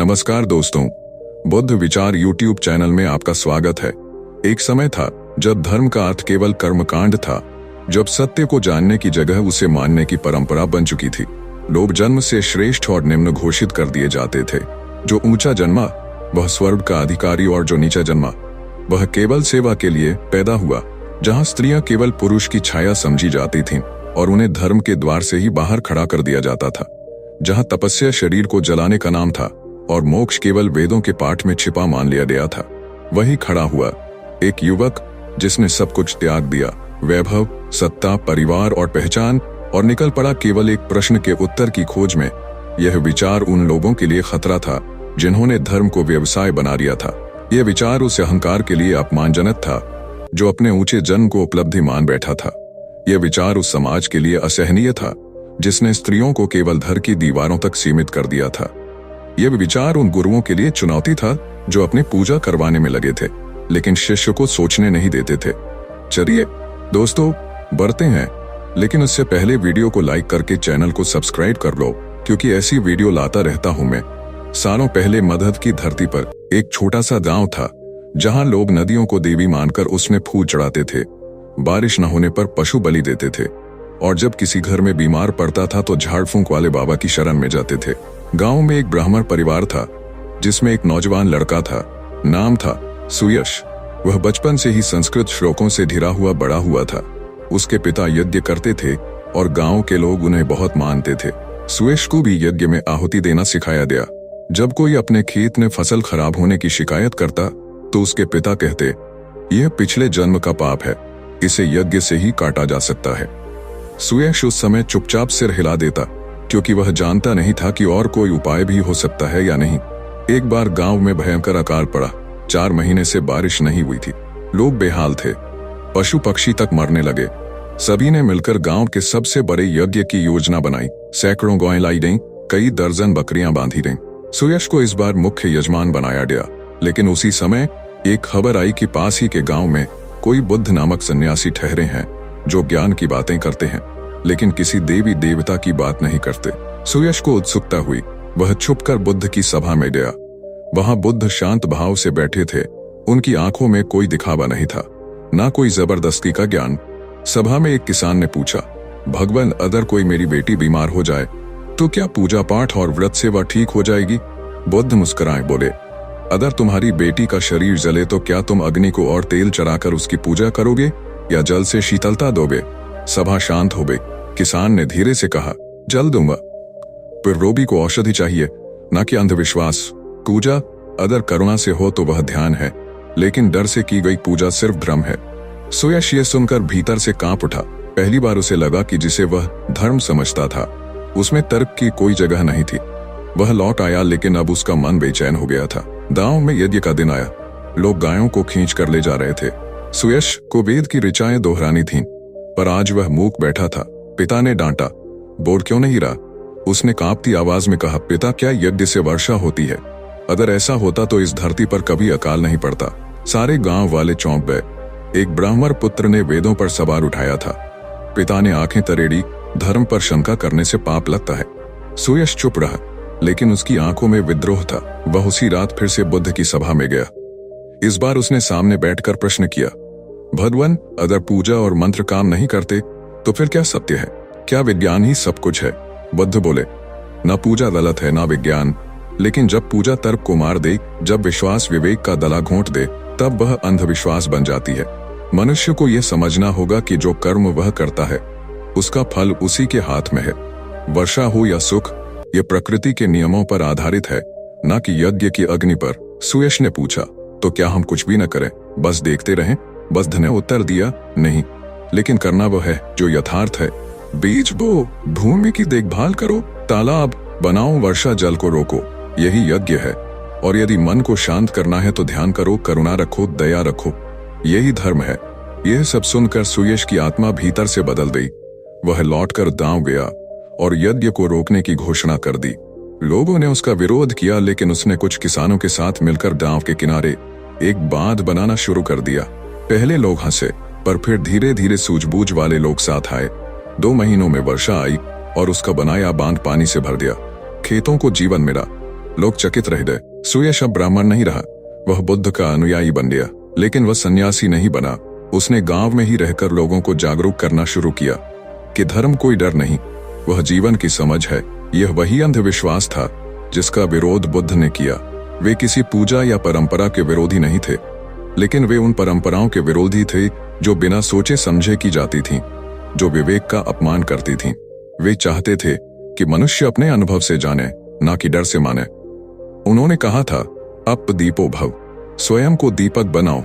नमस्कार दोस्तों, बुद्ध विचार यूट्यूब चैनल में आपका स्वागत है। एक समय था जब धर्म का अर्थ केवल कर्मकांड था, जब सत्य को जानने की जगह उसे मानने की परंपरा बन चुकी थी। लोग जन्म से श्रेष्ठ और निम्न घोषित कर दिए जाते थे। जो ऊंचा जन्मा वह स्वर्ग का अधिकारी और जो नीचा जन्मा वह केवल सेवा के लिए पैदा हुआ। जहां स्त्रियां केवल पुरुष की छाया समझी जाती थीं और उन्हें धर्म के द्वार से ही बाहर खड़ा कर दिया जाता था। जहां तपस्या शरीर को जलाने का नाम था और मोक्ष केवल वेदों के पाठ में छिपा मान लिया गया था, वही खड़ा हुआ एक युवक जिसने सब कुछ त्याग दिया, वैभव, सत्ता, परिवार और पहचान, और निकल पड़ा केवल एक प्रश्न के उत्तर की खोज में। यह विचार उन लोगों के लिए खतरा था जिन्होंने धर्म को व्यवसाय बना लिया था। यह विचार उस अहंकार के लिए अपमानजनक था जो अपने ऊंचे जन्म को उपलब्धि मान बैठा था। यह विचार उस समाज के लिए असहनीय था जिसने स्त्रियों को केवल घर की दीवारों तक सीमित कर दिया था। यह विचार उन गुरुओं के लिए चुनौती था जो अपनी पूजा करवाने में लगे थे लेकिन शिष्य को सोचने नहीं देते थे। चलिए दोस्तों, बढ़ते हैं, लेकिन उससे पहले वीडियो को लाइक करके चैनल को सब्सक्राइब कर लो, क्योंकि ऐसी वीडियो लाता रहता हूं मैं। सालों पहले मगध की धरती पर एक छोटा सा गांव था जहां लोग नदियों को देवी मानकर उसमें फूल चढ़ाते थे, बारिश न होने पर पशु बलि देते थे, और जब किसी घर में बीमार पड़ता था तो झाड़ फूंक वाले बाबा की शरण में जाते थे। गांव में एक ब्राह्मण परिवार था जिसमें एक नौजवान लड़का था। नाम था सुयश। वह बचपन से ही संस्कृत श्लोकों से घिरा हुआ बड़ा हुआ था। उसके पिता यज्ञ करते थे और गांव के लोग उन्हें बहुत मानते थे। सुयश को भी यज्ञ में आहुति देना सिखाया गया। जब कोई अपने खेत में फसल खराब होने की शिकायत करता तो उसके पिता कहते, यह पिछले जन्म का पाप है, इसे यज्ञ से ही काटा जा सकता है। सुयश उस समय चुपचाप सिर हिला देता क्योंकि वह जानता नहीं था कि और कोई उपाय भी हो सकता है या नहीं। एक बार गांव में भयंकर अकाल पड़ा। 4 महीने से बारिश नहीं हुई थी। लोग बेहाल थे, पशु पक्षी तक मरने लगे। सभी ने मिलकर गांव के सबसे बड़े यज्ञ की योजना बनाई। सैकड़ों गायें लाई गईं, कई दर्जन बकरियां बांधी गईं। सुयश को इस बार मुख्य यजमान बनाया गया, लेकिन उसी समय एक खबर आई कि पास ही के गांव में कोई बुद्ध नामक सन्यासी ठहरे हैं जो ज्ञान की बातें करते हैं लेकिन किसी देवी देवता की बात नहीं करते। सुयश को उत्सुकता हुई। वह छुपकर बुद्ध की सभा में गया। वहां बुद्ध शांत भाव से बैठे थे। उनकी आंखों में कोई दिखावा नहीं था, ना कोई जबरदस्ती का ज्ञान। सभा में एक किसान ने पूछा, भगवान, अगर कोई मेरी बेटी बीमार हो जाए तो क्या पूजा पाठ और व्रत से वह ठीक हो जाएगी? बुद्ध मुस्कुराए बोले, अगर तुम्हारी बेटी का शरीर जले तो क्या तुम अग्नि को और तेल चढ़ाकर उसकी पूजा करोगे या जल से शीतलता दोगे? सभा शांत हो गई। किसान ने धीरे से कहा, जल दूंगा, पर रोगी को औषधि चाहिए, ना कि अंधविश्वास। पूजा अगर करुणा से हो तो वह ध्यान है, लेकिन डर से की गई पूजा सिर्फ भ्रम है। सुयश ये सुनकर भीतर से कांप उठा। पहली बार उसे लगा कि जिसे वह धर्म समझता था उसमें तर्क की कोई जगह नहीं थी। वह लौट आया, लेकिन अब उसका मन बेचैन हो गया था। गांव में यज्ञ का दिन आया। लोग गायों को खींच कर ले जा रहे थे। सुयश को वेद की ऋचाएं दोहरानी थीं, पर आज वह मूक बैठा था। पिता ने डांटा, बोल क्यों नहीं रहा? उसने कांपती आवाज में कहा, पिता, क्या यज्ञ से वर्षा होती है? अगर ऐसा होता तो इस धरती पर कभी अकाल नहीं पड़ता। सारे गांव वाले चौंक गए। एक ब्राह्मण पुत्र ने वेदों पर सवार उठाया था। पिता ने आंखें तरेड़ी, धर्म पर शंका करने से पाप लगता है। सुयश चुप रहा, लेकिन उसकी आंखों में विद्रोह था। वह उसी रात फिर से बुद्ध की सभा में गया। इस बार उसने सामने बैठकर प्रश्न किया, भगवान, अगर पूजा और मंत्र काम नहीं करते तो फिर क्या सत्य है? क्या विज्ञान ही सब कुछ है? बुद्ध बोले, न पूजा गलत है, न विज्ञान, लेकिन जब पूजा तर्क को मार दे, जब विश्वास विवेक का दला घोंट दे, तब वह अंधविश्वास बन जाती है। मनुष्य को यह समझना होगा कि जो कर्म वह करता है उसका फल उसी के हाथ में है। वर्षा हो या सुख, यह प्रकृति के नियमों पर आधारित है, न कि यज्ञ की अग्नि पर। सुयश ने पूछा, तो क्या हम कुछ भी न करें, बस देखते रहें? बुद्ध ने उत्तर दिया, नहीं, लेकिन करना वह है जो यथार्थ है। बीज बो, भूमि की देखभाल करो, तालाब बनाओ, वर्षा जल को रोको, यही यज्ञ है। और यदि मन को शांत करना है तो ध्यान करो, करुणा रखो, दया रखो, यही धर्म है। यह सब सुनकर सुयश की आत्मा भीतर से बदल गई। वह लौटकर गांव गया और यज्ञ को रोकने की घोषणा कर दी। लोगों ने उसका विरोध किया, लेकिन उसने कुछ किसानों के साथ मिलकर गांव के किनारे एक बांध बनाना शुरू कर दिया। पहले लोग हंसे, पर फिर धीरे धीरे सूझबूझ वाले लोग साथ आए। 2 महीनों में वर्षा आई और उसका बनाया बांध पानी से भर दिया। खेतों को जीवन मिला। लोग चकित रह गए। सुयश अब ब्राह्मण नहीं रहा, वह बुद्ध का अनुयायी बन गया। लेकिन वह सन्यासी नहीं बना। उसने गांव में ही रहकर लोगों को जागरूक करना शुरू किया कि धर्म कोई डर नहीं, वह जीवन की समझ है। यह वही अंधविश्वास था जिसका विरोध बुद्ध ने किया। वे किसी पूजा या परंपरा के विरोधी नहीं थे, लेकिन वे उन परंपराओं के विरोधी थे जो बिना सोचे समझे की जाती थीं, जो विवेक का अपमान करती थीं। वे चाहते थे कि मनुष्य अपने अनुभव से जाने, ना कि डर से माने। उन्होंने कहा था, अप दीपो भव, स्वयं को दीपक बनाओ।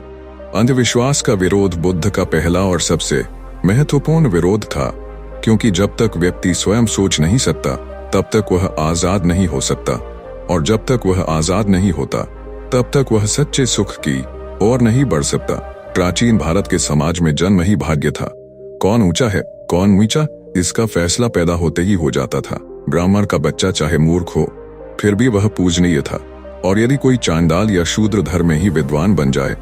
अंधविश्वास का विरोध बुद्ध का पहला और सबसे महत्वपूर्ण विरोध था, क्योंकि जब तक व्यक्ति स्वयं सोच नहीं सकता तब तक वह आजाद नहीं हो सकता, और जब तक वह आजाद नहीं होता तब तक वह सच्चे सुख की ओर नहीं बढ़ सकता। प्राचीन भारत के समाज में जन्म ही भाग्य था। कौन ऊंचा है, कौन नीचा, इसका फैसला पैदा होते ही हो जाता था। ब्राह्मण का बच्चा चाहे मूर्ख हो, फिर भी वह पूजनीय था, और यदि कोई चांडाल या शूद्र धर्म में ही विद्वान बन जाए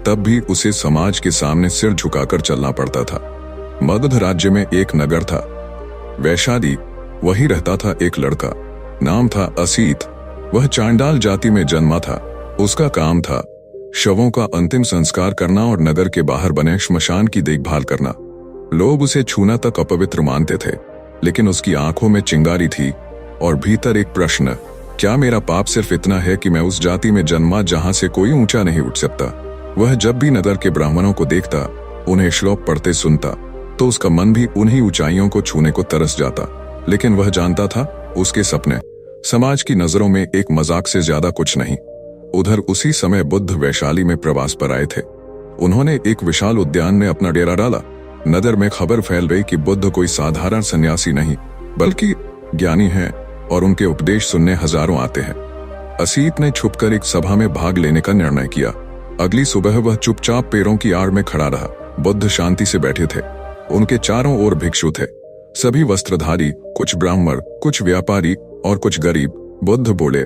तब भी उसे समाज के सामने सिर झुकाकर चलना पड़ता था। मगध राज्य में एक नगर था, वैशाली। वहीं रहता था एक लड़का, नाम था असीत। वह चांडाल जाति में जन्मा था। उसका काम था शवों का अंतिम संस्कार करना और नगर के बाहर बने श्मशान की देखभाल करना। लोग उसे छूना तक अपवित्र मानते थे, लेकिन उसकी आंखों में चिंगारी थी और भीतर एक प्रश्न, क्या मेरा पाप सिर्फ इतना है कि मैं उस जाति में जन्मा जहां से कोई ऊंचा नहीं उठ सकता। वह जब भी नगर के ब्राह्मणों को देखता, उन्हें श्लोक पढ़ते सुनता, तो उसका मन भी उन्हीं ऊंचाइयों को छूने को तरस जाता। लेकिन वह जानता था, उसके सपने समाज की नजरों में एक मजाक से ज्यादा कुछ नहीं। उधर उसी समय बुद्ध वैशाली में प्रवास पर आए थे। उन्होंने एक विशाल उद्यान में अपना डेरा डाला। नगर में खबर फैल गई कि बुद्ध कोई साधारण सन्यासी नहीं, बल्कि ज्ञानी हैं, और उनके उपदेश सुनने हजारों आते हैं। असीत ने छुपकर एक सभा में भाग लेने का निर्णय किया। अगली सुबह वह चुपचाप पेड़ों की आड़ में खड़ा रहा। बुद्ध शांति से बैठे थे। उनके चारों ओर भिक्षु थे, सभी वस्त्रधारी, कुछ ब्राह्मण, कुछ व्यापारी और कुछ गरीब। बुद्ध बोले,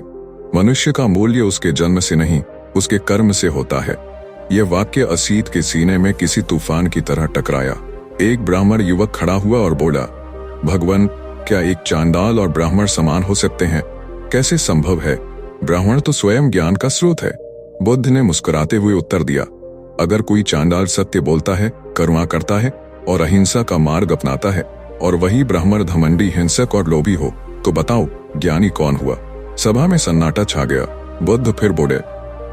मनुष्य का मूल्य उसके जन्म से नहीं, उसके कर्म से होता है। यह वाक्य असीत के सीने में किसी तूफान की तरह टकराया। एक ब्राह्मण युवक खड़ा हुआ और बोला, भगवान, क्या एक चांडाल और ब्राह्मण समान हो सकते हैं? कैसे संभव है? ब्राह्मण तो स्वयं ज्ञान का स्रोत है। बुद्ध ने मुस्कुराते हुए उत्तर दिया, अगर कोई चांडाल सत्य बोलता है, करुणा करता है और अहिंसा का मार्ग अपनाता है, और वही ब्राह्मण घमंडी, हिंसक और लोभी हो, तो बताओ ज्ञानी कौन हुआ? सभा में सन्नाटा छा गया। बुद्ध फिर बोले,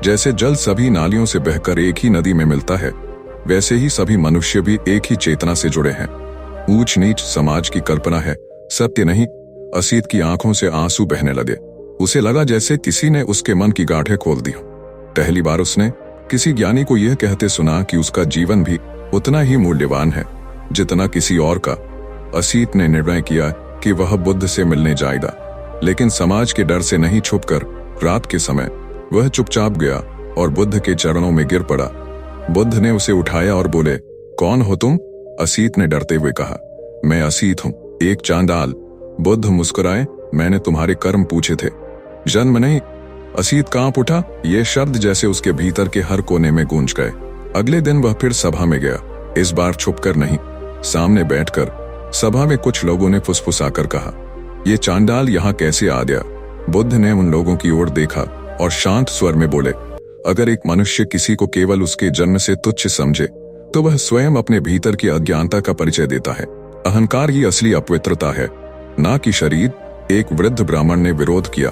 जैसे जल सभी नालियों से बहकर एक ही नदी में मिलता है, वैसे ही सभी मनुष्य भी एक ही चेतना से जुड़े हैं। ऊंच नीच समाज की कल्पना है, सत्य नहीं। असीत की आंखों से आंसू बहने लगे। उसे लगा जैसे किसी ने उसके मन की गांठें खोल दी। पहली बार उसने किसी ज्ञानी को यह कहते सुना कि उसका जीवन भी उतना ही मूल्यवान है जितना किसी और का। असीत ने निर्णय किया कि वह बुद्ध से मिलने जाएगा, लेकिन समाज के डर से नहीं छुपकर रात के समय वह चुपचाप गया और बुद्ध के चरणों में गिर पड़ा। बुद्ध ने उसे उठाया और बोले, कौन हो तुम? असीत ने डरते हुए कहा, मैं असीत हूं, एक चांडाल। बुद्ध मुस्कुराए, मैंने तुम्हारे कर्म पूछे थे, जन्म नहीं। असीत कांप उठा। ये शब्द जैसे उसके भीतर के हर कोने में गूंज गए। अगले दिन वह फिर सभा में गया, इस बार छुपकर नहीं, सामने बैठकर। सभा में कुछ लोगों ने फुसफुसाकर कहा, ये चांडाल यहाँ कैसे आ गया? बुद्ध ने उन लोगों की ओर देखा और शांत स्वर में बोले, अगर एक मनुष्य किसी को केवल उसके जन्म से तुच्छ समझे तो वह स्वयं अपने भीतर की अज्ञानता का परिचय देता है। अहंकार ही असली अपवित्रता है, ना कि शरीर। एक वृद्ध ब्राह्मण ने विरोध किया,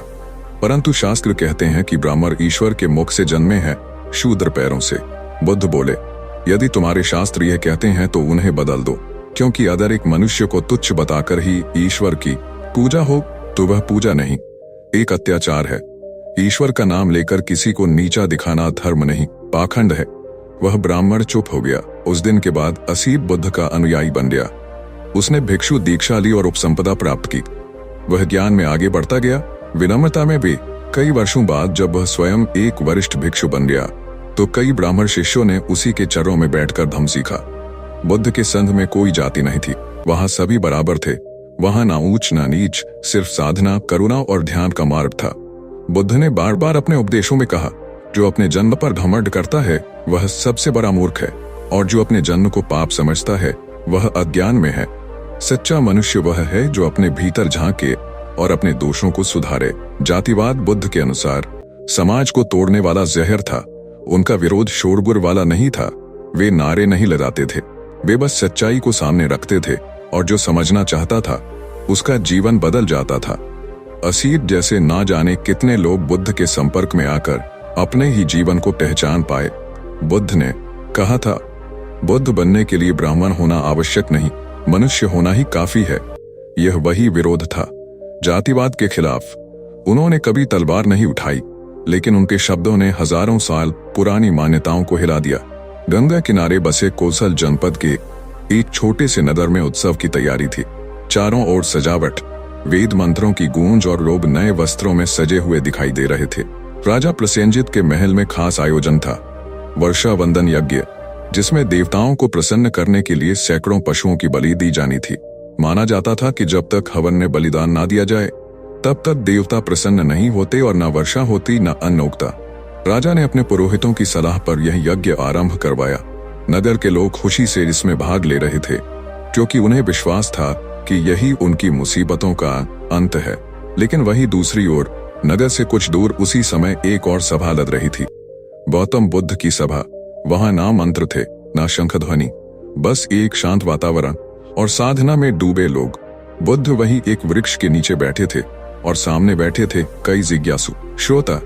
परंतु शास्त्र कहते हैं कि ब्राह्मण ईश्वर के मुख से जन्मे हैं, शूद्र पैरों से। बुद्ध बोले, यदि तुम्हारे शास्त्र यह कहते हैं तो उन्हें बदल दो, क्योंकि अगर एक मनुष्य को तुच्छ बताकर ही ईश्वर की पूजा हो तो वह पूजा नहीं, एक अत्याचार है। ईश्वर का नाम लेकर किसी को नीचा दिखाना धर्म नहीं, पाखंड है। वह ब्राह्मण चुप हो गया। उस दिन के बाद असीत बुद्ध का अनुयायी बन गया। उसने भिक्षु दीक्षा ली और उपसंपदा प्राप्त की। वह ज्ञान में आगे बढ़ता गया, विनम्रता में भी। कई वर्षों बाद जब वह स्वयं एक वरिष्ठ भिक्षु बन गया तो कई ब्राह्मण शिष्यों ने उसी के चरणों में बैठकर धम्म सीखा। बुद्ध के संघ में कोई जाति नहीं थी, वहां सभी बराबर थे। वहां ना ऊंच ना नीच, सिर्फ साधना, करुणा और ध्यान का मार्ग था। बुद्ध ने बार बार अपने उपदेशों में कहा, जो अपने जन्म पर घमंड करता है वह सबसे बड़ा मूर्ख है, और जो अपने जन्म को पाप समझता है वह अज्ञान में है। सच्चा मनुष्य वह है जो अपने भीतर झांके और अपने दोषों को सुधारे। जातिवाद बुद्ध के अनुसार समाज को तोड़ने वाला जहर था। उनका विरोध शोरगुल वाला नहीं था। वे नारे नहीं लगाते थे, वे बस सच्चाई को सामने रखते थे और जो समझना चाहता था उसका जीवन बदल जाता था। असीत जैसे ना जाने कितने लोग बुद्ध के संपर्क में आकर अपने ही जीवन को पहचान पाए। बुद्ध ने कहा था, बुद्ध बनने के लिए ब्राह्मण होना आवश्यक नहीं, मनुष्य होना ही काफी है। यह वही विरोध था जातिवाद के खिलाफ। उन्होंने कभी तलवार नहीं उठाई, लेकिन उनके शब्दों ने हजारों साल पुरानी मान्यताओं को हिला दिया। गंगा किनारे बसे कोसल जनपद के एक छोटे से नगर में उत्सव की तैयारी थी। चारों ओर सजावट, वेद मंत्रों की गूंज और लोग नए वस्त्रों में सजे हुए दिखाई दे रहे थे। राजा प्रसेनजित के महल में खास आयोजन था, वर्षा वंदन यज्ञ, जिसमें देवताओं को प्रसन्न करने के लिए सैकड़ों पशुओं की बलि दी जानी थी। माना जाता था कि जब तक हवन में बलिदान ना दिया जाए तब तक देवता प्रसन्न नहीं होते और न वर्षा होती न अन्न उगता। राजा ने अपने पुरोहितों की सलाह पर यह यज्ञ आरंभ करवाया। नगर के लोग खुशी से इसमें भाग ले रहे थे, क्योंकि उन्हें विश्वास था कि यही उनकी मुसीबतों का अंत है। लेकिन वहीं दूसरी ओर नगर से कुछ दूर उसी समय एक और सभा लग रही थी, गौतम बुद्ध की सभा। वहां ना मंत्र थे, ना शंखध्वनि, बस एक शांत वातावरण और साधना में डूबे लोग। बुद्ध वहीं एक वृक्ष के नीचे बैठे थे और सामने बैठे थे कई जिज्ञासु श्रोता।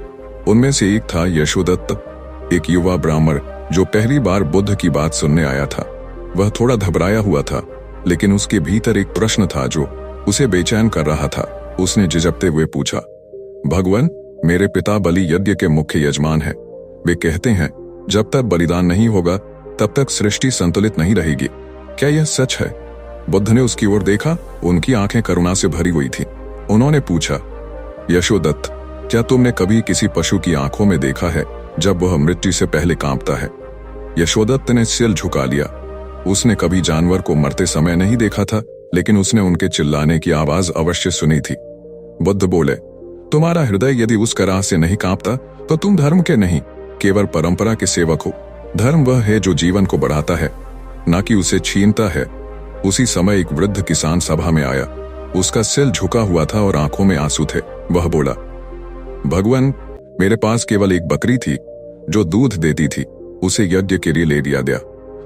उनमें से एक था यशोदत्त, एक युवा ब्राह्मण जो पहली बार बुद्ध की बात सुनने आया था। वह थोड़ा घबराया हुआ था, लेकिन उसके भीतर एक प्रश्न था जो उसे बेचैन कर रहा था। उसने झिझकते हुए पूछा, भगवान, मेरे पिता बलि यज्ञ के मुख्य यजमान हैं। वे कहते हैं जब तक बलिदान नहीं होगा तब तक सृष्टि संतुलित नहीं रहेगी। क्या यह सच है? बुद्ध ने उसकी ओर देखा, उनकी आंखें करुणा से भरी हुई थी। उन्होंने पूछा, यशोदत्त, क्या तुमने कभी किसी पशु की आंखों में देखा है जब वह मृत्यु से पहले कांपता है? यशोदत्त ने सिर झुका लिया। उसने कभी जानवर को मरते समय नहीं देखा था, लेकिन उसने उनके चिल्लाने की आवाज अवश्य सुनी थी। बुद्ध बोले, तुम्हारा हृदय यदि उस तरह से नहीं कांपता तो तुम धर्म के नहीं, केवल परंपरा के सेवक हो। धर्म वह है जो जीवन को बढ़ाता है, न कि उसे छीनता है। उसी समय एक वृद्ध किसान सभा में आया। उसका सिर झुका हुआ था और आंखों में आंसू थे। वह बोला, भगवान, मेरे पास केवल एक बकरी थी जो दूध देती थी, उसे यज्ञ के लिए ले लिया गया।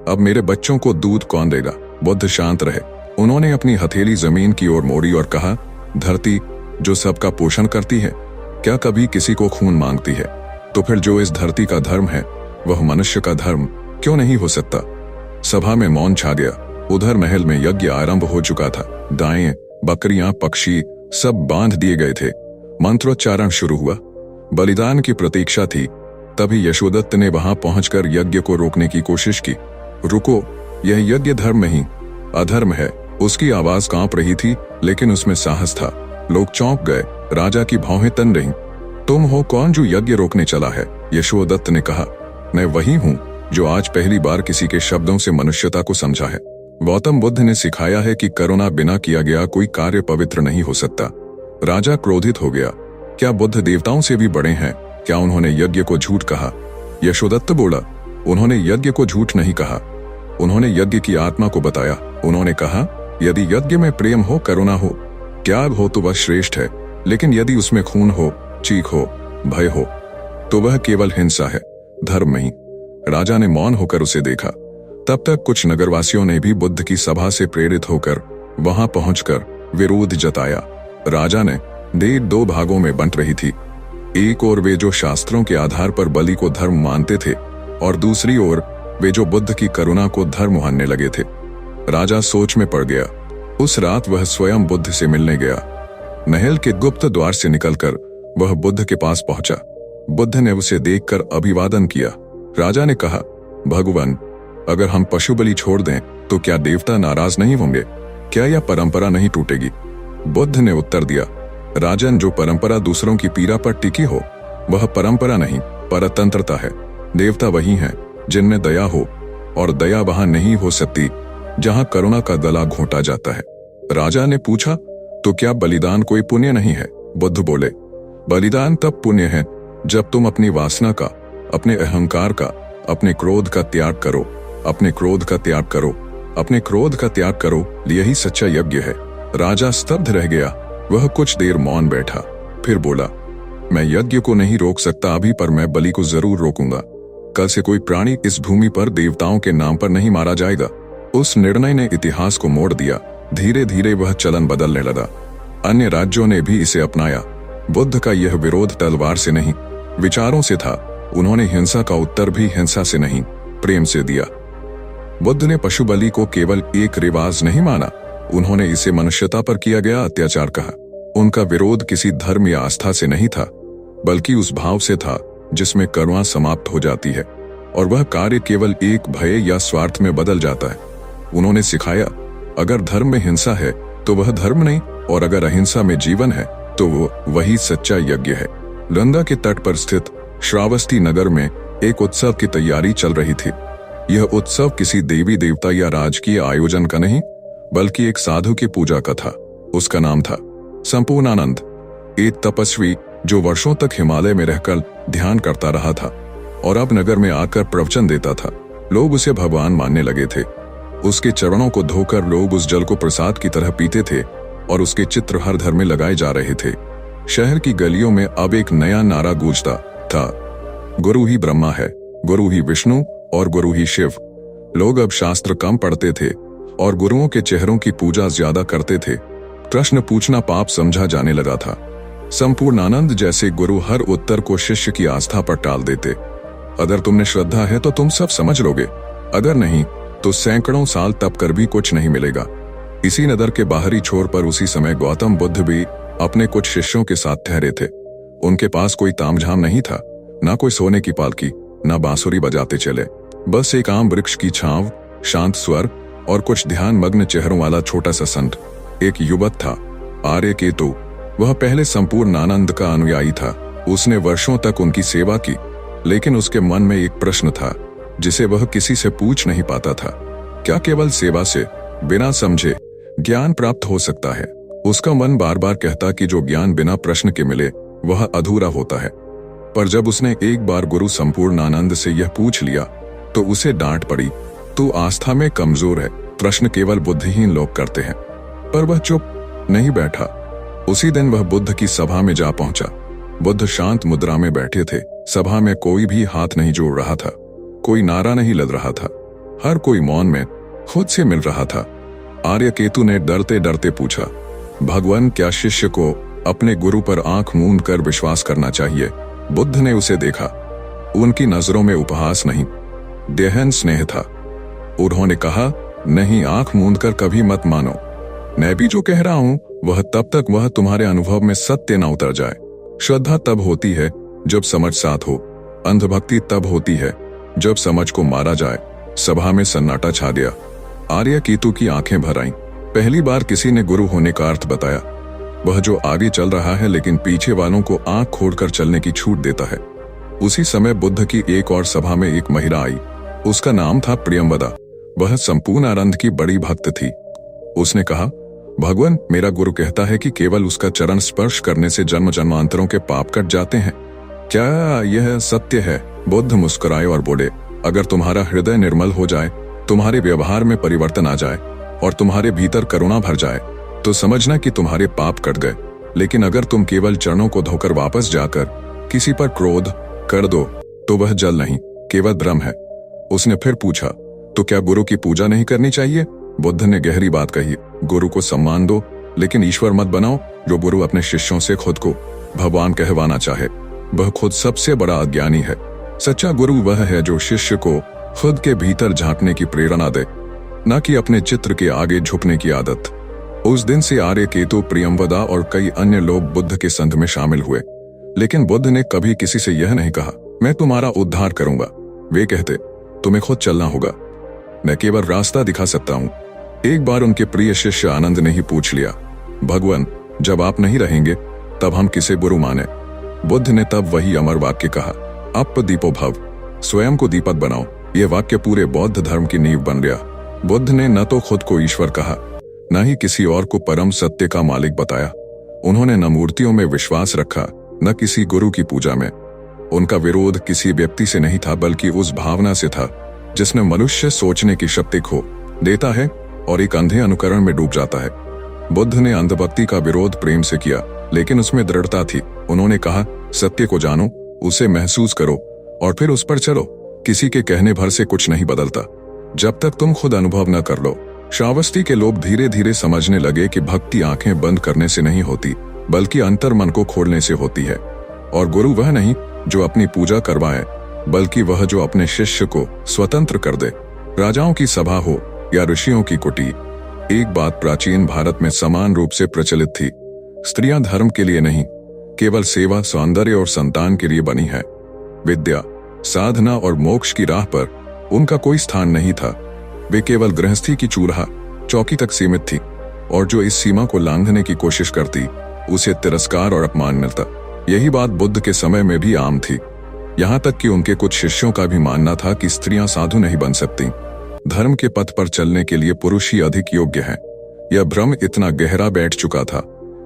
अब मेरे बच्चों को दूध कौन देगा? बुद्ध शांत रहे। उन्होंने अपनी हथेली जमीन की ओर मोड़ी और कहा, धरती जो सबका पोषण करती है, क्या कभी किसी को खून मांगती है? तो फिर जो इस धरती का धर्म है वह मनुष्य का धर्म क्यों नहीं हो सकता? सभा में मौन छा गया। उधर महल में यज्ञ आरंभ हो चुका था। गायें, बकरियां, पक्षी सब बांध दिए गए थे। मंत्रोच्चारण शुरू हुआ। बलिदान की प्रतीक्षा थी। तभी यशोदत्त ने वहां पहुंचकर यज्ञ को रोकने की कोशिश की। रुको, यह यज्ञ धर्म नहीं, अधर्म है। उसकी आवाज कांप रही थी, लेकिन उसमें साहस था। लोग चौंक गए। राजा की भौहें तन रहीं। तुम हो कौन जो यज्ञ रोकने चला है? यशोदत्त ने कहा, मैं वही हूं जो आज पहली बार किसी के शब्दों से मनुष्यता को समझा है। गौतम बुद्ध ने सिखाया है कि करुणा बिना किया गया कोई कार्य पवित्र नहीं हो सकता। राजा क्रोधित हो गया। क्या बुद्ध देवताओं से भी बड़े हैं? क्या उन्होंने यज्ञ को झूठ कहा? यशोदत्त बोला, उन्होंने यज्ञ को झूठ नहीं कहा, उन्होंने यज्ञ की आत्मा को बताया। उन्होंने कहा, यदि यज्ञ में प्रेम हो, करुणा हो, त्याग हो तो वह श्रेष्ठ है, लेकिन यदि उसमें खून हो, चीख हो, भय हो तो वह केवल हिंसा है, धर्म नहीं। राजा ने मौन होकर उसे देखा। तब तक कुछ नगरवासियों ने भी बुद्ध की सभा से प्रेरित होकर वहां पहुंचकर विरोध जताया। राजा ने देश दो भागों में बंट रही थी। एक ओर वे जो शास्त्रों के आधार पर बलि को धर्म मानते थे और दूसरी ओर वे जो बुद्ध की करुणा को धर्म मानने लगे थे। राजा सोच में पड़ गया। उस रात वह स्वयं बुद्ध से मिलने गया। महल के गुप्त द्वार से निकलकर वह बुद्ध के पास पहुंचा। बुद्ध ने उसे देखकर अभिवादन किया। राजा ने कहा, भगवान, अगर हम पशु बलि छोड़ दें तो क्या देवता नाराज नहीं होंगे? क्या यह परंपरा नहीं टूटेगी? बुद्ध ने उत्तर दिया, राजन, जो परंपरा दूसरों की पीड़ा पर टिकी हो वह परंपरा नहीं, परतंत्रता है। देवता वही हैं जिनमें दया हो, और दया वहां नहीं हो सकती जहां करुणा का गला घोंटा जाता है। राजा ने पूछा, तो क्या बलिदान कोई पुण्य नहीं है? बुद्ध बोले, बलिदान तब पुण्य है जब तुम अपनी वासना का, अपने अहंकार का, अपने क्रोध का त्याग करो। अपने क्रोध का त्याग करो, अपने क्रोध का त्याग करो, यही सच्चा यज्ञ है। राजा स्तब्ध रह गया। वह कुछ देर मौन बैठा, फिर बोला, मैं यज्ञ को नहीं रोक सकता अभी, पर मैं बलि को जरूर रोकूंगा। कल से कोई प्राणी इस भूमि पर देवताओं के नाम पर नहीं मारा जाएगा। उस निर्णय ने इतिहास को मोड़ दिया। धीरे धीरे वह चलन बदलने लगा। अन्य राज्यों ने भी इसे अपनाया। बुद्ध का यह विरोध तलवार से नहीं, विचारों से था। उन्होंने हिंसा का उत्तर भी हिंसा से नहीं, प्रेम से दिया। बुद्ध ने पशु बलि को केवल एक रिवाज नहीं माना, उन्होंने इसे मनुष्यता पर किया गया अत्याचार कहा। उनका विरोध किसी धर्म या आस्था से नहीं था, बल्कि उस भाव से था जिसमें करुणा समाप्त हो जाती है और वह कार्य केवल एक भय या स्वार्थ में बदल जाता है। उन्होंने सिखाया, अगर धर्म में हिंसा है तो वह धर्म नहीं, और अगर अहिंसा में जीवन है तो वो वही सच्चा यज्ञ है। गंगा के तट पर स्थित श्रावस्ती नगर में एक उत्सव की तैयारी चल रही थी। यह उत्सव किसी देवी देवता या राजकीय आयोजन का नहीं, बल्कि एक साधु की पूजा का था। उसका नाम था संपूर्णानंद, एक तपस्वी जो वर्षों तक हिमालय में रहकर ध्यान करता रहा था और अब नगर में आकर प्रवचन देता था। लोग उसे भगवान मानने लगे थे। उसके चरणों को धोकर लोग उस जल को प्रसाद की तरह पीते थे और उसके चित्र हर घर में लगाए जा रहे थे। शहर की गलियों में अब एक नया नारा गूंजता था, गुरु ही ब्रह्मा है, गुरु ही विष्णु और गुरु ही शिव। लोग अब शास्त्र कम पढ़ते थे और गुरुओं के चेहरों की पूजा ज्यादा करते थे। प्रश्न पूछना पाप समझा जाने लगा था। संपूर्णानंद जैसे गुरु हर उत्तर को शिष्य की आस्था पर टाल देते। अगर तुमने श्रद्धा है तो तुम सब समझ लोगे, अगर नहीं तो सैकड़ों साल तप कर भी कुछ नहीं मिलेगा। इसी नगर के बाहरी छोर पर उसी समय गौतम बुद्ध भी अपने कुछ शिष्यों के साथ ठहरे थे। उनके पास कोई तामझाम नहीं था, ना कोई सोने की पालकी, ना बांसुरी बजाते चले। बस एक आम वृक्ष की छांव, शांत स्वर और कुछ ध्यान मग्न चेहरों वाला छोटा सा संत। एक युवक था, आर्यकेतु। वह पहले संपूर्णानंद का अनुयायी था। उसने वर्षों तक उनकी सेवा की, लेकिन उसके मन में एक प्रश्न था जिसे वह किसी से पूछ नहीं पाता था। क्या केवल सेवा से, बिना समझे, ज्ञान प्राप्त हो सकता है? उसका मन बार बार कहता कि जो ज्ञान बिना प्रश्न के मिले वह अधूरा होता है। पर जब उसने एक बार गुरु संपूर्णानंद से यह पूछ लिया तो उसे डांट पड़ी, तू आस्था में कमजोर है, प्रश्न केवल बुद्धिहीन लोग करते हैं। पर वह चुप नहीं बैठा। उसी दिन वह बुद्ध की सभा में जा पहुंचा। बुद्ध शांत मुद्रा में बैठे थे। सभा में कोई भी हाथ नहीं जोड़ रहा था, कोई नारा नहीं लद रहा था। हर कोई मौन में खुद से मिल रहा था। आर्यकेतु ने डरते डरते पूछा, भगवान, क्या शिष्य को अपने गुरु पर आंख मूंद कर विश्वास करना चाहिए? बुद्ध ने उसे देखा। उनकी नजरों में उपहास नहीं, गहन स्नेह था। उन्होंने कहा, नहीं, आंख मूंद कर कभी मत मानो। मैं भी जो कह रहा हूं वह तब तक वह तुम्हारे अनुभव में सत्य न उतर जाए। श्रद्धा तब होती है जब समझ साथ हो, अंधभक्ति तब होती है जब समझ को मारा जाए। सभा में सन्नाटा छा गया। आर्यकेतु की आंखें भर आईं। पहली बार किसी ने गुरु होने का अर्थ बताया, वह जो आगे चल रहा है लेकिन पीछे वालों को आंख खोलकर चलने की छूट देता है। उसी समय बुद्ध की एक और सभा में एक महिला आई। उसका नाम था प्रियंवदा। वह संपूर्णानंद की बड़ी भक्त थी। उसने कहा, भगवान, मेरा गुरु कहता है कि केवल उसका चरण स्पर्श करने से जन्म जन्मांतरों के पाप कट जाते हैं। क्या यह सत्य है? बुद्ध मुस्कुराए और बोले, अगर तुम्हारा हृदय निर्मल हो जाए, तुम्हारे व्यवहार में परिवर्तन आ जाए और तुम्हारे भीतर करुणा भर जाए तो समझना कि तुम्हारे पाप कट गए। लेकिन अगर तुम केवल चरणों को धोकर वापस जाकर किसी पर क्रोध कर दो तो वह जल नहीं, केवल भ्रम है। उसने फिर पूछा, तो क्या गुरु की पूजा नहीं करनी चाहिए? बुद्ध ने गहरी बात कही, गुरु को सम्मान दो, लेकिन ईश्वर मत बनाओ। जो गुरु अपने शिष्यों से खुद को भगवान कहवाना चाहे वह खुद सबसे बड़ा अज्ञानी है। सच्चा गुरु वह है जो शिष्य को खुद के भीतर झांकने की प्रेरणा दे, न कि अपने चित्र के आगे झुकने की आदत। उस दिन से आर्यकेतु, प्रियंवदा और कई अन्य लोग बुद्ध के संघ में शामिल हुए। लेकिन बुद्ध ने कभी किसी से यह नहीं कहा, मैं तुम्हारा उद्धार करूंगा। वे कहते, तुम्हें खुद चलना होगा, मैं केवल रास्ता दिखा सकता हूं। एक बार उनके प्रिय शिष्य आनंद ने ही पूछ लिया, भगवान, जब आप नहीं रहेंगे तब हम किसे गुरु माने? बुद्ध ने तब वही अमर वाक्य कहा, अप दीपो भव, स्वयं को दीपक बनाओ। यह वाक्य पूरे बौद्ध धर्म की नींव बन गया। बुद्ध ने न तो खुद को ईश्वर कहा, न ही किसी और को परम सत्य का मालिक बताया। उन्होंने न मूर्तियों में विश्वास रखा, न किसी गुरु की पूजा में। उनका विरोध किसी व्यक्ति से नहीं था, बल्कि उस भावना से था जिसने मनुष्य सोचने की शक्ति खो देता है और एक अंधे अनुकरण में डूब जाता है। बुद्ध ने अंधभक्ति का विरोध प्रेम से किया, लेकिन उसमें दृढ़ता थी। उन्होंने कहा, सत्य को जानो, उसे महसूस करो और फिर उस पर चलो। किसी के कहने भर से कुछ नहीं बदलता जब तक तुम खुद अनुभव न कर लो। श्रावस्ती के लोग धीरे धीरे समझने लगे कि भक्ति आंखें बंद करने से नहीं होती, बल्कि अंतर मन को खोलने से होती है। और गुरु वह नहीं जो अपनी पूजा करवाए, बल्कि वह जो अपने शिष्य को स्वतंत्र कर दे। राजाओं की सभा हो या ऋषियों की कुटी, एक बात प्राचीन भारत में समान रूप से प्रचलित थी। स्त्रियां धर्म के लिए नहीं, केवल सेवा, सौंदर्य और संतान के लिए बनी है। विद्या, साधना और मोक्ष की राह पर उनका कोई स्थान नहीं था। वे केवल गृहस्थी की चूल्हा चौकी तक सीमित थी, और जो इस सीमा को लांघने की कोशिश करती उसे तिरस्कार और अपमान मिलता। यही बात बुद्ध के समय में भी आम थी, यहाँ तक कि उनके कुछ शिष्यों का भी मानना था कि स्त्रियां साधु नहीं बन सकती। धर्म के पथ पर चलने के लिए पुरुष ही अधिक योग्य है। यह भ्रम इतना गहरा बैठ चुका था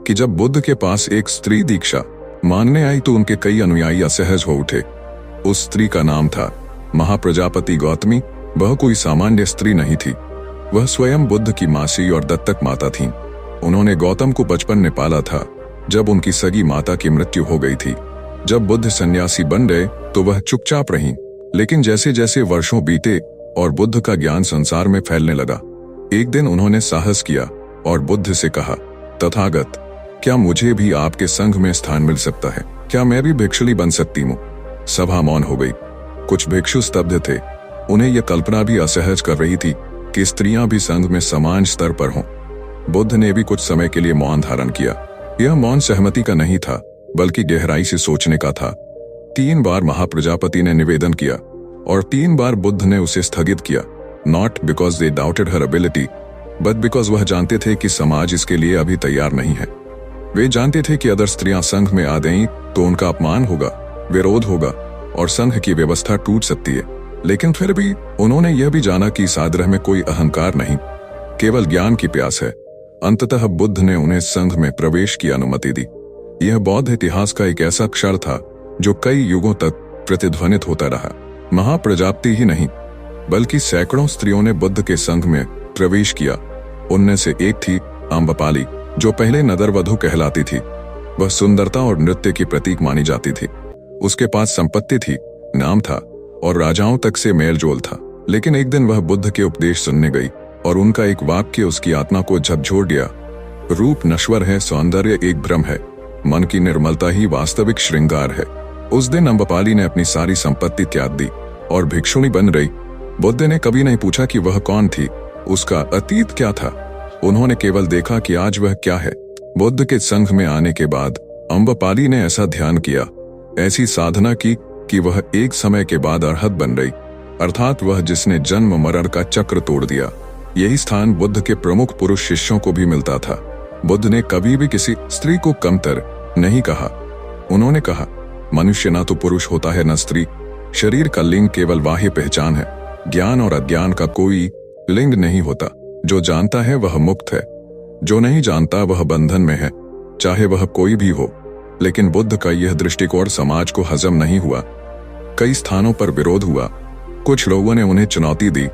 कि जब बुद्ध के पास एक स्त्री दीक्षा मांगने आई तो उनके कई अनुयायी असहज हो उठे। उस स्त्री का नाम था महाप्रजापति गौतमी। वह कोई सामान्य स्त्री नहीं थी, वह स्वयं बुद्ध की मासी और दत्तक माता थीं। उन्होंने गौतम को बचपन में पाला था, जब उनकी सगी माता की मृत्यु हो गई थी। जब बुद्ध सन्यासी बन गए तो वह चुपचाप रहीं, लेकिन जैसे जैसे वर्षों बीते और बुद्ध का ज्ञान संसार में फैलने लगा, एक दिन उन्होंने साहस किया और बुद्ध से कहा, तथागत, क्या मुझे भी आपके संघ में स्थान मिल सकता है? क्या मैं भी भिक्षुणी बन सकती हूँ? सभा मौन हो गई। कुछ भिक्षु स्तब्ध थे। उन्हें यह कल्पना भी असहज कर रही थी कि स्त्रियां भी संघ में समान स्तर पर हों। बुद्ध ने भी कुछ समय के लिए मौन धारण किया। यह मौन सहमति का नहीं था, बल्कि गहराई से सोचने का था। 3 बार महाप्रजापति ने निवेदन किया और 3 बार बुद्ध ने उसे स्थगित किया। Not because they doubted her ability, but because वह जानते थे कि समाज इसके लिए अभी तैयार नहीं है। वे जानते थे कि अगर स्त्रियां संघ में आ गईं तो उनका अपमान होगा, विरोध होगा और संघ की व्यवस्था टूट सकती है। लेकिन फिर भी उन्होंने यह भी जाना कि इस आग्रह में कोई अहंकार नहीं, केवल ज्ञान की प्यास है। अंततः बुद्ध ने उन्हें संघ में प्रवेश की अनुमति दी। यह बौद्ध इतिहास का एक ऐसा क्षण था जो कई युगों तक प्रतिध्वनित होता रहा। महाप्रजापति ही नहीं, बल्कि सैकड़ों स्त्रियों ने बुद्ध के संघ में प्रवेश किया। उनमें से एक थी आम्रपाली, जो पहले नदरवधु कहलाती थी। वह सुंदरता और नृत्य की प्रतीक मानी जाती थी। उसके पास संपत्ति थी, नाम था और राजाओं तक से मेलजोल था। लेकिन एक दिन वह बुद्ध के उपदेश सुनने गई और उनका एक वाक्य उसकी आत्मा को झकझोर दिया। रूप नश्वर है, सौंदर्य एक भ्रम है, मन की निर्मलता ही वास्तविक श्रृंगार है। उस दिन आम्रपाली ने अपनी सारी संपत्ति त्याग दी और भिक्षुणी बन गई। बुद्ध ने कभी नहीं पूछा कि वह कौन थी, उसका अतीत क्या था। उन्होंने केवल देखा कि आज वह क्या है। बुद्ध के संघ में आने के बाद आम्रपाली ने ऐसा ध्यान किया, ऐसी साधना की कि वह एक समय के बाद अरहत बन गई, अर्थात वह जिसने जन्म मरण का चक्र तोड़ दिया। यही स्थान बुद्ध के प्रमुख पुरुष शिष्यों को भी मिलता था। बुद्ध ने कभी भी किसी स्त्री को कमतर नहीं कहा। उन्होंने कहा, मनुष्य न तो पुरुष होता है न स्त्री। शरीर का लिंग केवल बाह्य पहचान है। ज्ञान और अज्ञान का कोई लिंग नहीं होता। जो जानता है वह मुक्त है, जो नहीं जानता वह बंधन में है, चाहे वह कोई भी हो। लेकिन बुद्ध का यह दृष्टिकोण समाज को हजम नहीं हुआ। कई स्थानों पर विरोध हुआ। कुछ लोगों ने उन्हें चुनौती दी,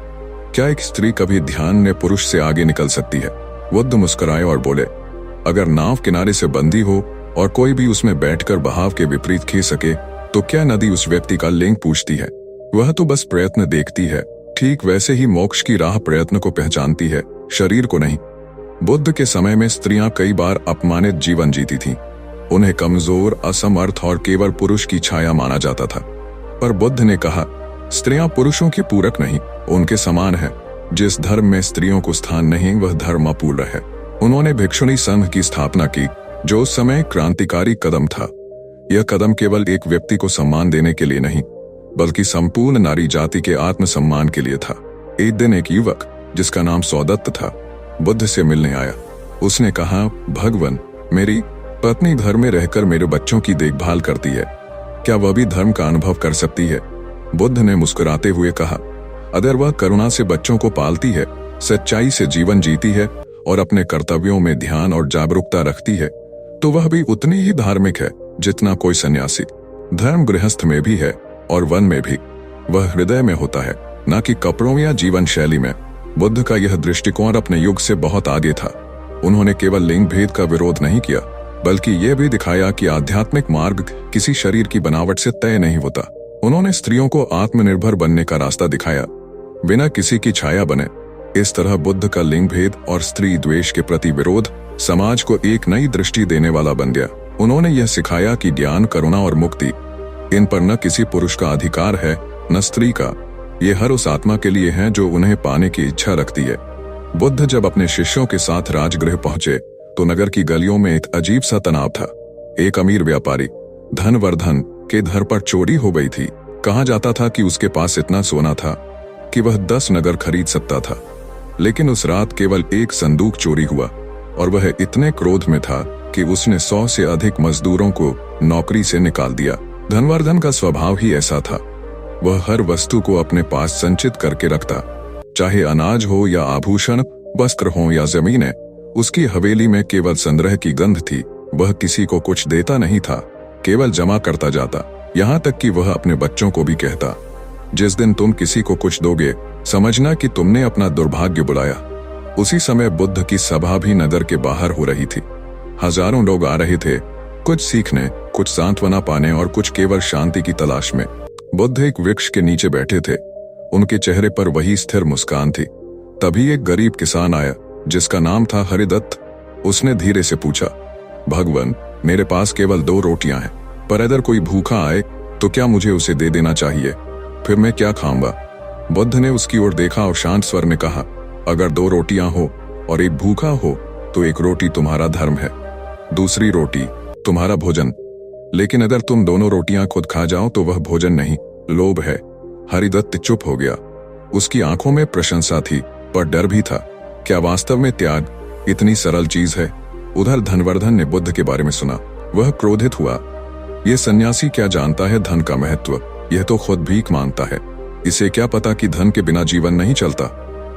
क्या एक स्त्री कभी ध्यान में पुरुष से आगे निकल सकती है? बुद्ध मुस्कुराए और बोले, अगर नाव किनारे से बंधी हो और कोई भी उसमें बैठकर बहाव के विपरीत खींच सके तो क्या नदी उस व्यक्ति का लिंग पूछती है? वह तो बस प्रयत्न देखती है। ठीक वैसे ही मोक्ष की राह प्रयत्न को पहचानती है, शरीर को नहीं। बुद्ध के समय में स्त्रियां कई बार अपमानित जीवन जीती थीं। उन्हें कमजोर, असमर्थ और केवल पुरुष की छाया माना जाता था। पर बुद्ध ने कहा, स्त्रियां पुरुषों के पूरक नहीं, उनके समान है। जिस धर्म में स्त्रियों को स्थान नहीं वह धर्म अपूर्ण है। उन्होंने भिक्षुणी संघ की स्थापना की, जो उस समय क्रांतिकारी कदम था। यह कदम केवल एक व्यक्ति को सम्मान देने के लिए नहीं, बल्कि संपूर्ण नारी जाति के आत्मसम्मान के लिए था। एक दिन एक युवक जिसका नाम सौदत्त था बुद्ध से मिलने आया। उसने कहा, भगवान, मेरी पत्नी घर में रहकर मेरे बच्चों की देखभाल करती है, क्या वह भी धर्म का अनुभव कर सकती है? बुद्ध ने मुस्कुराते हुए कहा, अगर वह करुणा से बच्चों को पालती है, सच्चाई से जीवन जीती है और अपने कर्तव्यों में ध्यान और जागरूकता रखती है, तो वह भी उतनी ही धार्मिक है जितना कोई सन्यासी। धर्म गृहस्थ में भी है और वन में भी। वह हृदय में होता है, न कि कपड़ों या जीवन शैली में। बुद्ध का यह दृष्टिकोण अपने युग से बहुत आगे था। उन्होंने केवल लिंग भेद का विरोध नहीं किया, बल्कि यह भी दिखाया कि आध्यात्मिक मार्ग किसी शरीर की बनावट से तय नहीं होता। उन्होंने स्त्रियों को आत्मनिर्भर बनने का रास्ता दिखाया, बिना किसी की छाया बने। इस तरह बुद्ध का लिंग भेद और स्त्री द्वेष के प्रति विरोध समाज को एक नई दृष्टि देने वाला बन गया। उन्होंने यह सिखाया कि ज्ञान, करुणा और मुक्ति, इन पर न किसी पुरुष का अधिकार है न स्त्री का। ये हर उस आत्मा के लिए हैं जो उन्हें पाने की इच्छा रखती है। बुद्ध जब अपने शिष्यों के साथ राजगृह पहुंचे तो नगर की गलियों में एक अजीब सा तनाव था। एक अमीर व्यापारी धनवर्धन के घर पर चोरी हो गई थी। कहा जाता था कि उसके पास इतना सोना था कि वह 10 नगर खरीद सकता था, लेकिन उस रात केवल एक संदूक चोरी हुआ और वह इतने क्रोध में था कि उसने 100 से अधिक मजदूरों को नौकरी से निकाल दिया। धनवर्धन का स्वभाव ही ऐसा था। वह हर वस्तु को अपने पास संचित करके रखता, चाहे अनाज हो या आभूषण, वस्त्र हो या जमीनें। उसकी हवेली में केवल संग्रह की गंध थी। वह किसी को कुछ देता नहीं था, केवल जमा करता जाता। यहाँ तक कि वह अपने बच्चों को भी कहता, जिस दिन तुम किसी को कुछ दोगे, समझना कि तुमने अपना दुर्भाग्य बुलाया। उसी समय बुद्ध की सभा भी नगर के बाहर हो रही थी। हजारों लोग आ रहे थे, कुछ सीखने, कुछ सांत्वना पाने और कुछ केवल शांति की तलाश में। बुद्ध एक वृक्ष के नीचे बैठे थे। उनके चेहरे पर वही स्थिर मुस्कान थी। तभी एक गरीब किसान आया जिसका नाम था हरिदत्त। उसने धीरे से पूछा, भगवान, मेरे पास केवल 2 रोटियां हैं, पर अगर कोई भूखा आए तो क्या मुझे उसे दे देना चाहिए? फिर मैं क्या खाऊंगा? बुद्ध ने उसकी ओर देखा और शांत स्वर में कहा, अगर 2 रोटियां हो और एक भूखा हो तो एक रोटी तुम्हारा धर्म है, दूसरी रोटी तुम्हारा भोजन। लेकिन अगर तुम दोनों रोटियां खुद खा जाओ तो वह भोजन नहीं, लोभ है। हरिदत्त चुप हो गया। उसकी आंखों में प्रशंसा थी पर डर भी था। क्या वास्तव में त्याग इतनी सरल चीज है? उधर धनवर्धन ने बुद्ध के बारे में सुना। वह क्रोधित हुआ। यह सन्यासी क्या जानता है धन का महत्व? यह तो खुद भीख मांगता है। इसे क्या पता कि धन के बिना जीवन नहीं चलता।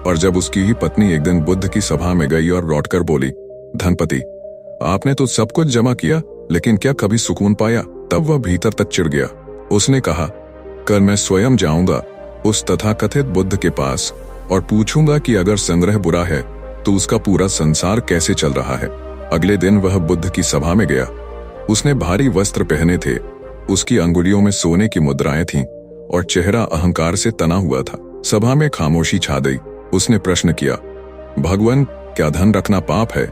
और जब उसकी ही पत्नी एक दिन बुद्ध की सभा में गई और लौटकर बोली, धनपति, आपने तो सब कुछ जमा किया, लेकिन क्या कभी सुकून पाया? तब वह भीतर तक चिढ़ गया। उसने कहा, कल मैं स्वयं जाऊंगा उस तथाकथित बुद्ध के पास और पूछूंगा कि अगर संग्रह बुरा है तो उसका पूरा संसार कैसे चल रहा है। अगले दिन वह बुद्ध की सभा में गया। उसने भारी वस्त्र पहने थे, उसकी अंगुलियों में सोने की मुद्राएं थीं और चेहरा अहंकार से तना हुआ था। सभा में खामोशी छा गई। उसने प्रश्न किया, भगवान, क्या धन रखना पाप है?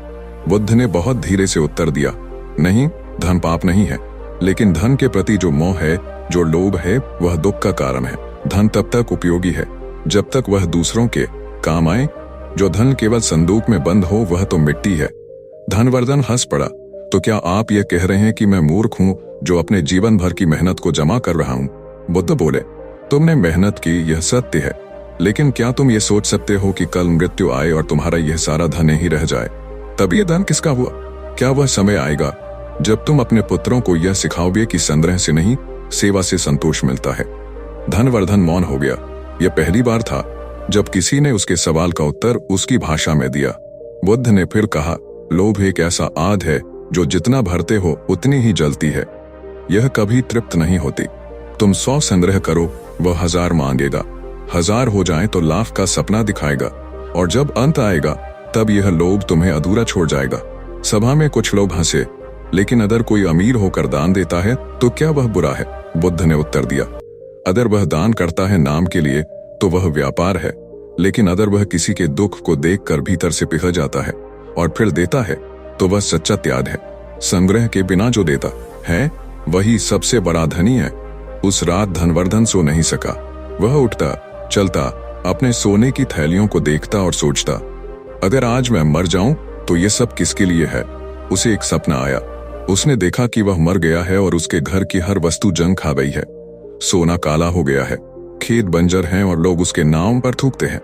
बुद्ध ने बहुत धीरे से उत्तर दिया, नहीं, धन पाप नहीं है, लेकिन धन के प्रति जो मोह है, जो लोभ है, वह दुख का कारण है। धन तब तक उपयोगी है जब तक वह दूसरों के काम आए। जो धन केवल संदूक में बंद हो वह तो मिट्टी है। धनवर्धन हंस पड़ा। तो क्या आप यह कह रहे हैं कि मैं मूर्ख हूं जो अपने जीवन भर की मेहनत को जमा कर रहा हूं? बुद्ध बोले, तुमने मेहनत की, यह सत्य है, लेकिन क्या तुम ये सोच सकते हो कि कल मृत्यु आए और तुम्हारा यह सारा धन ही रह जाए? तब यह धन किसका हुआ? क्या वह समय आएगा जब तुम अपने पुत्रों को यह सिखाओगे कि संग्रह से नहीं, सेवा से संतोष मिलता है? धनवर्धन मौन हो गया। यह पहली बार था जब किसी ने उसके सवाल का उत्तर उसकी भाषा में दिया। बुद्ध ने फिर कहा, लोभ एक ऐसा आग है जो जितना भरते हो उतनी ही जलती है। यह कभी तृप्त नहीं होती। तुम 100 संग्रह करो, वह 1000 मांगेगा। 1000 हो जाए तो लाख का सपना दिखाएगा, और जब अंत आएगा तब यह लोभ तुम्हें अधूरा छोड़ जाएगा। सभा में कुछ लोग हंसे, लेकिन अगर कोई अमीर होकर दान देता है तो क्या वह बुरा है? बुद्ध ने उत्तर दिया, अगर वह दान करता है नाम के लिए तो वह व्यापार है, लेकिन अगर वह किसी के दुख को देखकर भीतर से पिघल जाता है और फिर देता है तो वह सच्चा त्याग है। संग्रह के बिना जो देता है वही सबसे बड़ा धनी है। उस रात धनवर्धन सो नहीं सका। वह उठता, चलता, अपने सोने की थैलियों को देखता और सोचता, अगर आज मैं मर जाऊं तो ये सब किसके लिए है? उसे एक सपना आया। उसने देखा कि वह मर गया है और उसके घर की हर वस्तु जंग खा गई है। सोना काला हो गया है, खेत बंजर हैं और लोग उसके नाम पर थूकते हैं।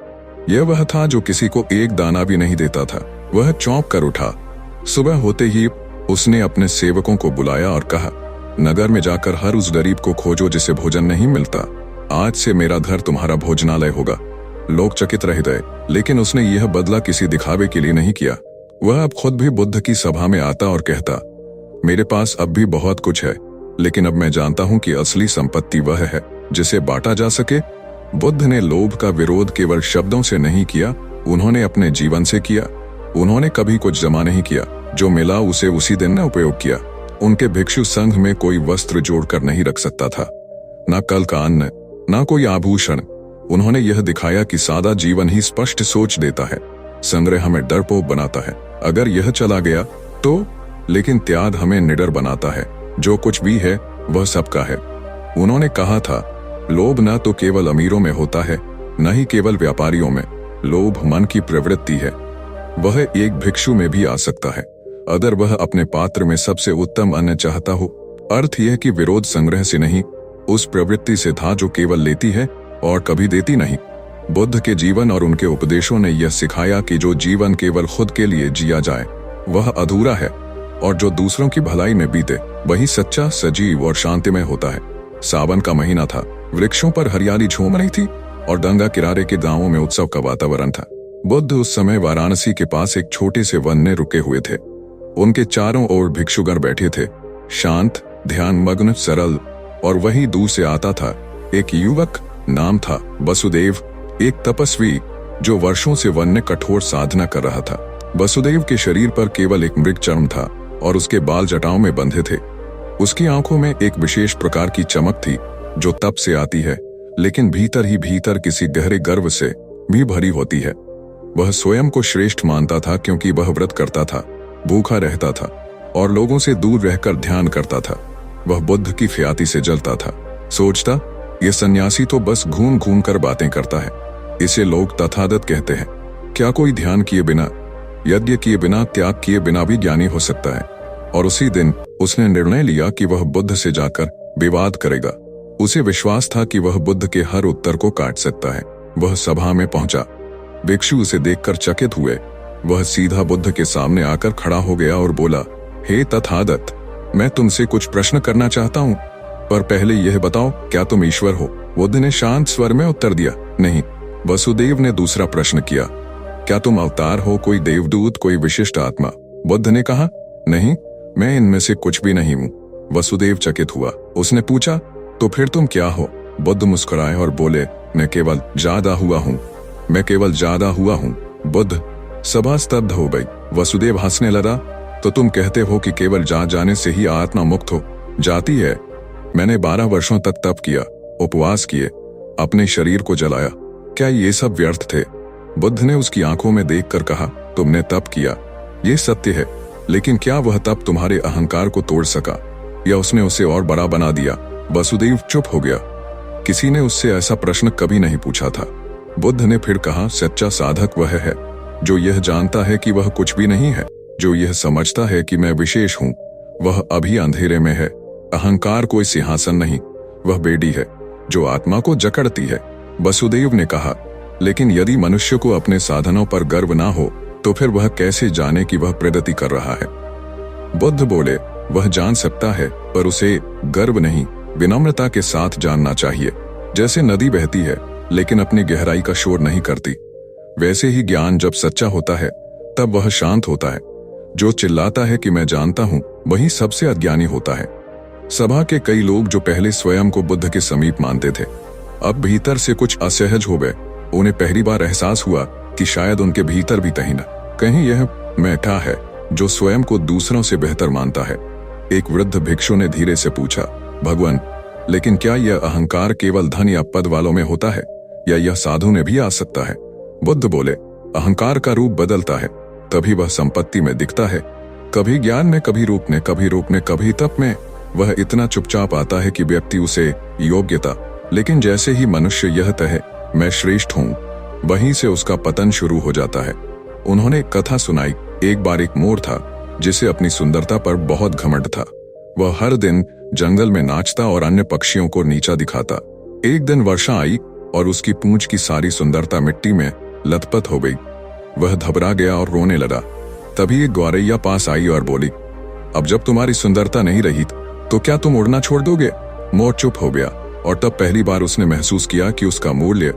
यह वह था जो किसी को एक दाना भी नहीं देता था। वह चौंक कर उठा। सुबह होते ही उसने अपने सेवकों को बुलाया और कहा, नगर में जाकर हर उस गरीब को खोजो जिसे भोजन नहीं मिलता। आज से मेरा घर तुम्हारा भोजनालय होगा। लोग चकित रह गए, लेकिन उसने यह बदला किसी दिखावे के लिए नहीं किया। वह अब खुद भी बुद्ध की सभा में आता और कहता, मेरे पास अब भी बहुत कुछ है, लेकिन अब मैं जानता हूं कि असली संपत्ति वह है जिसे बांटा जा सके। बुद्ध ने लोभ का विरोध केवल शब्दों से नहीं किया, उन्होंने अपने जीवन से किया। उन्होंने कभी कुछ जमा नहीं किया, जो मिला उसे उसी दिन न उपयोग किया। उनके भिक्षु संघ में कोई वस्त्र जोड़कर नहीं रख सकता था, न कल का अन्न, न कोई आभूषण। उन्होंने यह दिखाया कि सादा जीवन ही स्पष्ट सोच देता है, संग्रह हमें डरपोक बनाता है अगर यह चला गया तो, लेकिन त्याग हमें निडर बनाता है, जो कुछ भी है वह सबका है। उन्होंने कहा था, लोभ न तो केवल अमीरों में होता है, न ही केवल व्यापारियों में। लोभ मन की प्रवृत्ति है, वह एक भिक्षु में भी आ सकता है, अगर वह अपने पात्र में सबसे उत्तम अन्न चाहता हो। अर्थ यह कि विरोध संग्रह से नहीं, उस प्रवृत्ति से था जो केवल लेती है और कभी देती नहीं। बुद्ध के जीवन और उनके उपदेशों ने यह सिखाया कि जो जीवन केवल खुद के लिए जिया जाए वह अधूरा है, और जो दूसरों की भलाई में बीते वही सच्चा, सजीव और शांतिमय होता है। सावन का महीना था, वृक्षों पर हरियाली झूम रही थी और गंगा किनारे के गांवों में उत्सव का वातावरण था। बुद्ध उस समय वाराणसी के पास एक छोटे से वन में रुके हुए थे। उनके चारों ओर भिक्षुगण बैठे थे, शांत, ध्यान मग्न, सरल। और वहीं दूर से आता था एक युवक, नाम था वसुदेव, एक तपस्वी जो वर्षों से वन में कठोर साधना कर रहा था। वसुदेव के शरीर पर केवल एक मृग चर्म था और उसके बाल जटाओं में बंधे थे। उसकी आंखों में एक विशेष प्रकार की चमक थी जो तप से आती है, लेकिन भीतर ही भीतर किसी गहरे गर्व से भी भरी होती है। वह स्वयं को श्रेष्ठ मानता था क्योंकि वह व्रत करता था, भूखा रहता था और लोगों से दूर रहकर ध्यान करता था। वह बुद्ध की ख्याति से जलता था, सोचता, यह सन्यासी तो बस घूम घूम कर बातें करता है, इसे लोग तथागत कहते हैं। क्या कोई ध्यान किए बिना, यज्ञ किए बिना, त्याग किए बिना भी ज्ञानी हो सकता है? और उसी दिन उसने निर्णय लिया कि वह बुद्ध से जाकर विवाद करेगा। उसे विश्वास था कि वह बुद्ध के हर उत्तर को काट सकता है। वह सभा में पहुंचा। भिक्षु उसे देखकर चकित हुए। वह सीधा बुद्ध के सामने आकर खड़ा हो गया और बोला, हे तथागत, मैं तुमसे कुछ प्रश्न करना चाहता हूँ, पर पहले यह बताओ, क्या तुम ईश्वर हो? बुद्ध ने शांत स्वर में उत्तर दिया, नहीं। वसुदेव ने दूसरा प्रश्न किया, क्या तुम अवतार हो, कोई देवदूत, कोई विशिष्ट आत्मा? बुद्ध ने कहा, नहीं, मैं इनमें से कुछ भी नहीं हूँ। वसुदेव चकित हुआ। उसने पूछा, तो फिर तुम क्या हो? बुद्ध मुस्कुराए और बोले, मैं केवल जागा हुआ हूँ, मैं केवल जागा हुआ हूँ। बुद्ध, सभा स्तब्ध हो गई। वसुदेव हंसने लगा, तो तुम कहते हो कि केवल जाग जाने से ही आत्मा मुक्त हो जाती है? मैंने 12 वर्षों तक तप किया, उपवास किए, अपने शरीर को जलाया, क्या ये सब व्यर्थ थे? बुद्ध ने उसकी आंखों में देखकर कहा, तुमने तप किया, ये सत्य है, लेकिन क्या वह तप तुम्हारे अहंकार को तोड़ सका या उसने उसे और बड़ा बना दिया? वसुदेव चुप हो गया। किसी ने उससे ऐसा प्रश्न कभी नहीं पूछा था। बुद्ध ने फिर कहा, सच्चा साधक वह है जो यह जानता है कि वह कुछ भी नहीं है, जो यह समझता है कि मैं विशेष हूँ। वह अभी अंधेरे में है। अहंकार कोई सिंहासन नहीं, वह बेड़ी है जो आत्मा को जकड़ती है। वसुदेव ने कहा, लेकिन यदि मनुष्य को अपने साधनों पर गर्व ना हो तो फिर वह कैसे जाने कि वह प्रगति कर रहा है? बुद्ध बोले, वह जान सकता है, पर उसे गर्व नहीं, विनम्रता के साथ जानना चाहिए। जैसे नदी बहती है लेकिन अपनी गहराई का शोर नहीं करती, वैसे ही ज्ञान जब सच्चा होता है तब वह शांत होता है। जो चिल्लाता है कि मैं जानता हूं, वही सबसे अज्ञानी होता है। सभा के कई लोग जो पहले स्वयं को बुद्ध के समीप मानते थे, अब भीतर से कुछ असहज हो गए। उन्हें पहली बार एहसास हुआ कि शायद उनके भीतर भी कहीं यह बैठा है जो स्वयं को दूसरों से बेहतर मानता है। एक वृद्ध भिक्षु ने धीरे से पूछा, भगवान, लेकिन क्या यह अहंकार केवल धन या पद वालों में होता है, या यह साधु में भी आ सकता है? बुद्ध बोले, अहंकार का रूप बदलता है, तभी वह संपत्ति में दिखता है, कभी ज्ञान में, कभी रूप में, कभी तप में। वह इतना चुपचाप आता है कि व्यक्ति उसे योग्यता, लेकिन जैसे ही मनुष्य यह कहे मैं श्रेष्ठ हूँ, वहीं से उसका पतन शुरू हो जाता है। उन्होंने कथा सुनाई, एक बार एक मोर था जिसे अपनी सुंदरता पर बहुत घमंड था। वह हर दिन जंगल में नाचता और अन्य पक्षियों को नीचा दिखाता। एक दिन वर्षा आई और उसकी पूंछ की सारी सुंदरता मिट्टी में लथपथ हो गई। वह घबरा गया और रोने लगा। तभी एक ग्वारैया पास आई और बोली, अब जब तुम्हारी सुंदरता नहीं रही तो क्या तुम उड़ना छोड़ दोगे? मोर चुप हो गया और तब पहली बार उसने महसूस किया कि उसका मूल्य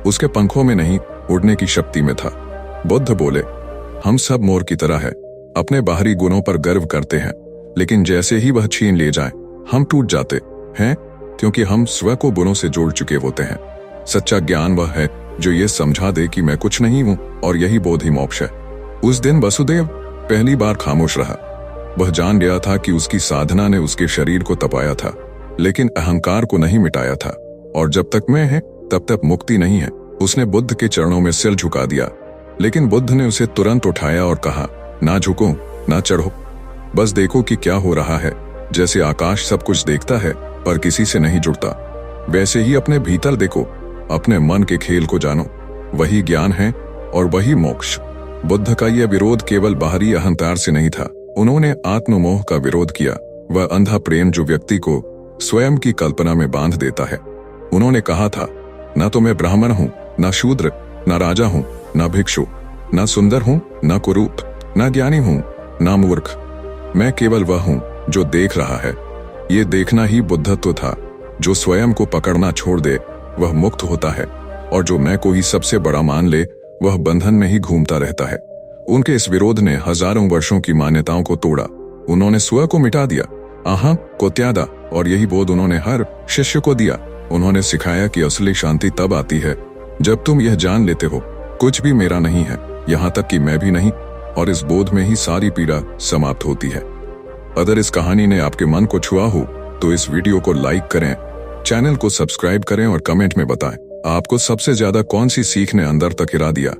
उसके पंखों में नहीं, उड़ने की शक्ति में था। बुद्ध बोले, हम सब मोर की तरह है, अपने बाहरी गुणों पर गर्व करते हैं, लेकिन जैसे ही वह छीन ले जाए हम टूट जाते हैं, क्योंकि हम स्व को गुणों से जोड़ चुके होते हैं। सच्चा ज्ञान वह है जो ये समझा दे कि मैं कुछ नहीं हूं और यही बोध ही मोक्ष है। उस दिन वसुदेव पहली बार खामोश रहा। वह जान गया था कि उसकी साधना ने उसके शरीर को तपाया था, लेकिन अहंकार को नहीं मिटाया था। और जब तक मैं है तब तक मुक्ति नहीं है। उसने बुद्ध के चरणों में सिर झुका दिया, लेकिन बुद्ध ने उसे तुरंत उठाया और कहा, ना झुको, ना चढ़ो, बस देखो कि क्या हो रहा है। जैसे आकाश सब कुछ देखता है पर किसी से नहीं जुड़ता, वैसे ही अपने भीतर देखो, अपने मन के खेल को जानो। वही ज्ञान है और वही मोक्ष। बुद्ध का यह विरोध केवल बाहरी अहंकार से नहीं था, उन्होंने आत्ममोह का विरोध किया, वह अंधा प्रेम जो व्यक्ति को स्वयं की कल्पना में बांध देता है। उन्होंने कहा था, न तो मैं ब्राह्मण हूं, न शूद्र, न राजा हूं, न भिक्षु, न सुंदर हूं, न कुरूप, न ज्ञानी हूं, न मूर्ख, मैं केवल वह हूं जो देख रहा है। ये देखना ही बुद्धत्व था। जो स्वयं को पकड़ना छोड़ दे वह मुक्त होता है, और जो मैं को ही सबसे बड़ा मान ले वह बंधन में ही घूमता रहता है। उनके इस विरोध ने हजारों वर्षों की मान्यताओं को तोड़ा। उन्होंने स्व को मिटा दिया, अहं को त्यागा, और यही बोध उन्होंने हर शिष्य को दिया। उन्होंने सिखाया कि असली शांति तब आती है जब तुम यह जान लेते हो, कुछ भी मेरा नहीं है, यहाँ तक कि मैं भी नहीं, और इस बोध में ही सारी पीड़ा समाप्त होती है। अगर इस कहानी ने आपके मन को छुआ हो तो इस वीडियो को लाइक करें, चैनल को सब्सक्राइब करें और कमेंट में बताएं आपको सबसे ज्यादा कौन सी सीख ने अंदर तक हिला दिया।